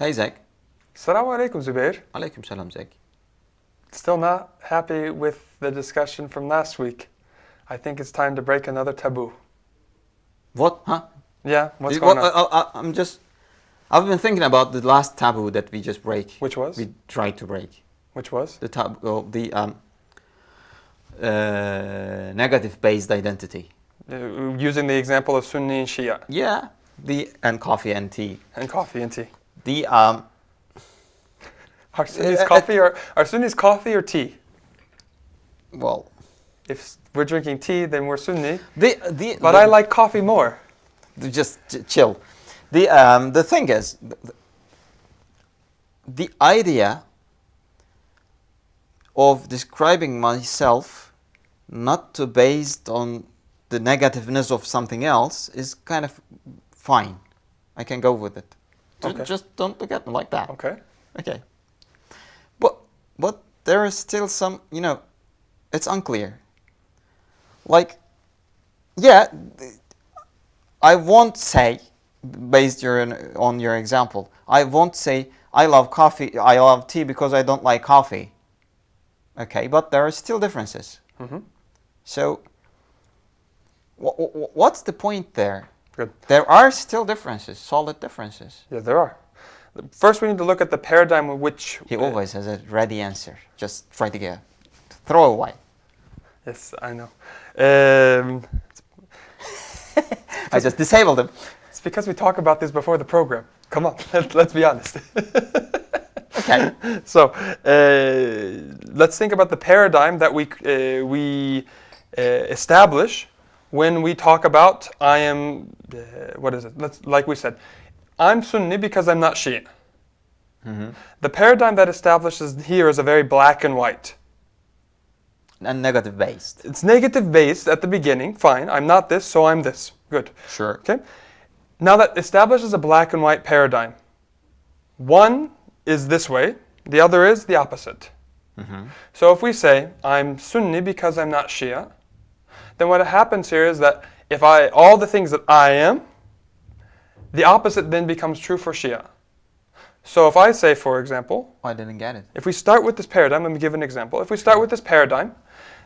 Hey, Zack. Assalamu alaikum, Zubeyir. Alaikum salam, Zack. Still not happy with the discussion from last week. I think it's time to break another taboo. What? Huh? Yeah, what's going on? I've been thinking about the last taboo that we just break. Which was? We tried to break. Which was? The taboo, negative-based identity. Using the example of Sunni and Shia. Yeah. And coffee and tea. And coffee and tea. Are Sunnis coffee or tea? Well, if we're drinking tea, then we're Sunni. But I like coffee more. Just chill. The thing is, the idea of describing myself not to based on the negativeness of something else is kind of fine. I can go with it. Okay. Just don't look at me like that. Okay. Okay. But there is still some, it's unclear. Like, yeah, I won't say, based on your example, I won't say I love tea because I don't like coffee. Okay, but there are still differences. Mm-hmm. So, what's the point there? Good. There are still differences, solid differences. Yeah, there are. First, we need to look at the paradigm in which... He always has a ready answer. Just try to throw away. Yes, I know. I just disabled him. It's because we talk about this before the program. Come on, let's be honest. Okay. So, let's think about the paradigm that we establish when we talk about I am, what is it? Like we said, I'm Sunni because I'm not Shia. Mm-hmm. The paradigm that establishes here is a very black and white. And negative based. It's negative based at the beginning. Fine, I'm not this, so I'm this. Good. Sure. Okay. Now that establishes a black and white paradigm. One is this way, the other is the opposite. Mm-hmm. So if we say, I'm Sunni because I'm not Shia, then what happens here is that if all the things that I am, the opposite then becomes true for Shia. So if I say, for example... I didn't get it. If we start with this paradigm, let me give an example. If we start with this paradigm,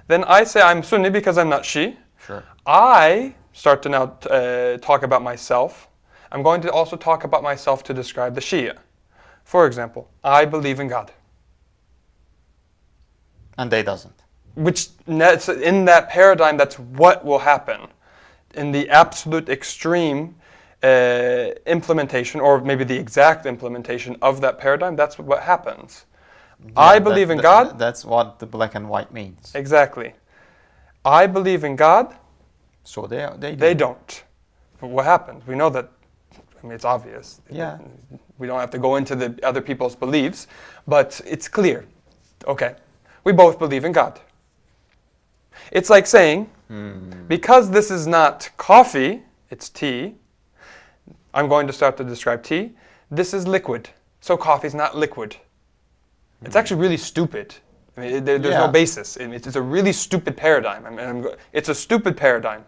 then I say I'm Sunni because I'm not Shi. Sure. I start to now talk about myself. I'm going to also talk about myself to describe the Shia. For example, I believe in God. And they doesn't. Which, in that paradigm, that's what will happen. In the absolute extreme implementation, or maybe the exact implementation of that paradigm, that's what happens. Yeah, I believe in God. That's what the black and white means. Exactly. I believe in God. So they do. They don't. But what happens? We know that, it's obvious. Yeah. We don't have to go into the other people's beliefs, but it's clear. Okay. We both believe in God. It's like saying, because this is not coffee, it's tea, I'm going to start to describe tea. This is liquid, so coffee's not liquid. It's actually really stupid. There's no basis. It's a really stupid paradigm. It's a stupid paradigm.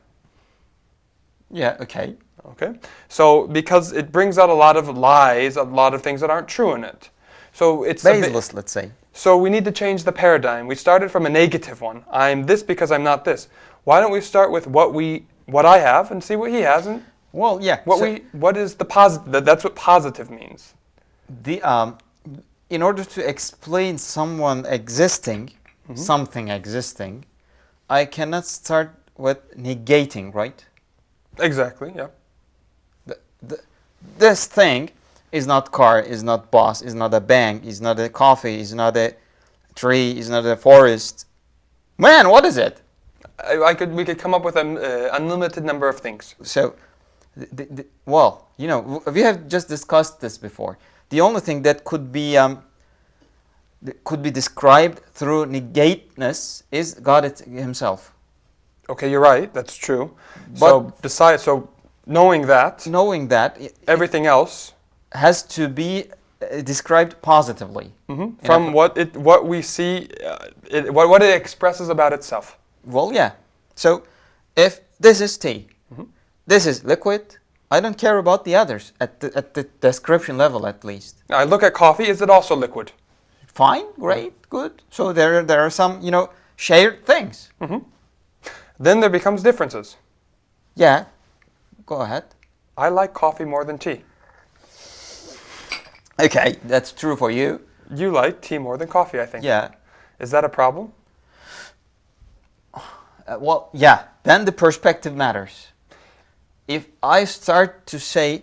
Yeah, okay. Okay? So, because it brings out a lot of lies, a lot of things that aren't true in it. So it's baseless, let's say. So we need to change the paradigm. We started from a negative one. I'm this because I'm not this. Why don't we start with what I have and see what he has, and well, yeah. What is the positive? That's what positive means. In order to explain someone existing, something existing, I cannot start with negating, right? Exactly. Yeah. This thing is not car, is not bus, is not a bank, is not a coffee, is not a tree, is not a forest. Man, what is it? We could come up with an unlimited number of things. So, well, we have just discussed this before. The only thing that could be described through negateness is God Himself. Okay, you're right. That's true. But so knowing that, everything else has to be described positively. Mm-hmm. From what we see, what it expresses about itself. Well, yeah. So, if this is tea, this is liquid, I don't care about the others at the description level at least. I look at coffee. Is it also liquid? Fine, great, good. So there are some, shared things. Then there becomes differences. Yeah, go ahead. I like coffee more than tea. Okay, that's true for you. You like tea more than coffee, I think. Yeah. Is that a problem? Well, yeah, then the perspective matters. If I start to say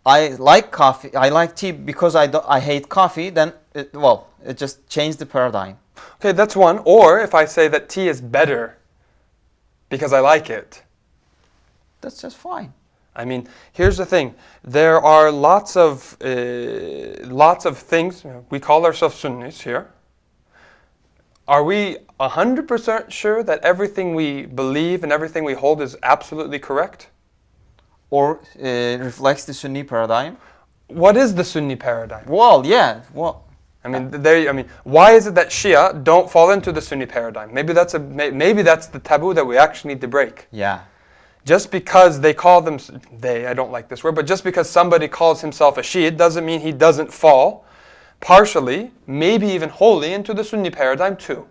I like coffee, I like tea because I hate coffee, then it just changed the paradigm. Okay, that's one. Or if I say that tea is better because I like it. That's just fine. I mean, here's the thing. There are lots of things. We call ourselves Sunnis here. Are we 100% sure that everything we believe and everything we hold is absolutely correct? Or reflects the Sunni paradigm? What is the Sunni paradigm? Well, yeah. Well, why is it that Shia don't fall into the Sunni paradigm? Maybe that's the taboo that we actually need to break. Yeah. Just because I don't like this word, but just because somebody calls himself a Shia doesn't mean he doesn't fall partially, maybe even wholly, into the Sunni paradigm too.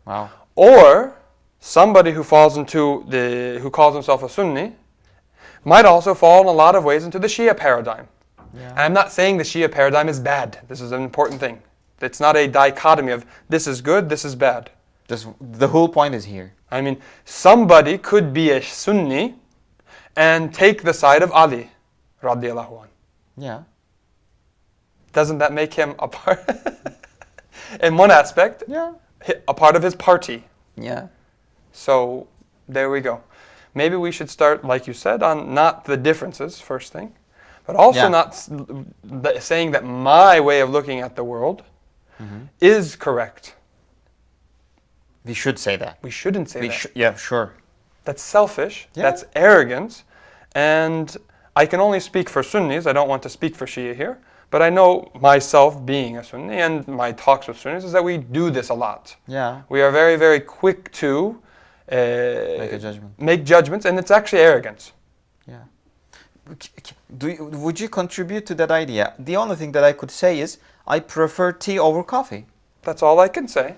Wow. Or somebody who calls himself a Sunni might also fall in a lot of ways into the Shia paradigm. Yeah. And I'm not saying the Shia paradigm is bad. This is an important thing. It's not a dichotomy of this is good, this is bad. The whole point is here. I mean, somebody could be a Sunni and take the side of Ali, radiallahu anh. Yeah. Doesn't that make him a part, in one aspect, Yeah. a part of his party? Yeah. So there we go. Maybe we should start, like you said, on not the differences, first thing, but also not saying that my way of looking at the world is correct. We should say that. We shouldn't say that. Yeah, sure. That's selfish. Yeah. That's arrogance. And I can only speak for Sunnis. I don't want to speak for Shia here. But I know myself being a Sunni and my talks with Sunnis is that we do this a lot. Yeah. We are very, very quick to Make a judgment. make judgments, and it's actually arrogance. Yeah. Would you contribute to that idea? The only thing that I could say is I prefer tea over coffee. That's all I can say.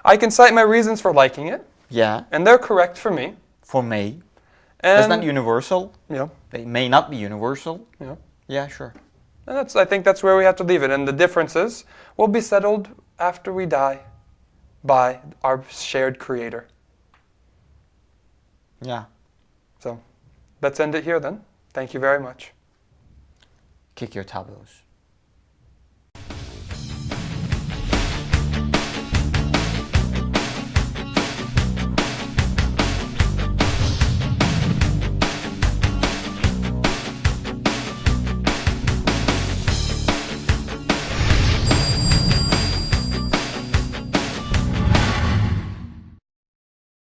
I can cite my reasons for liking it, Yeah. and they're correct for me. For me. And It's not universal. yeah, They may not be universal. yeah. Yeah, sure. And I think that's where we have to leave it. And the differences will be settled after we die by our shared creator. Yeah. So let's end it here then. Thank you very much. Kick your taboos.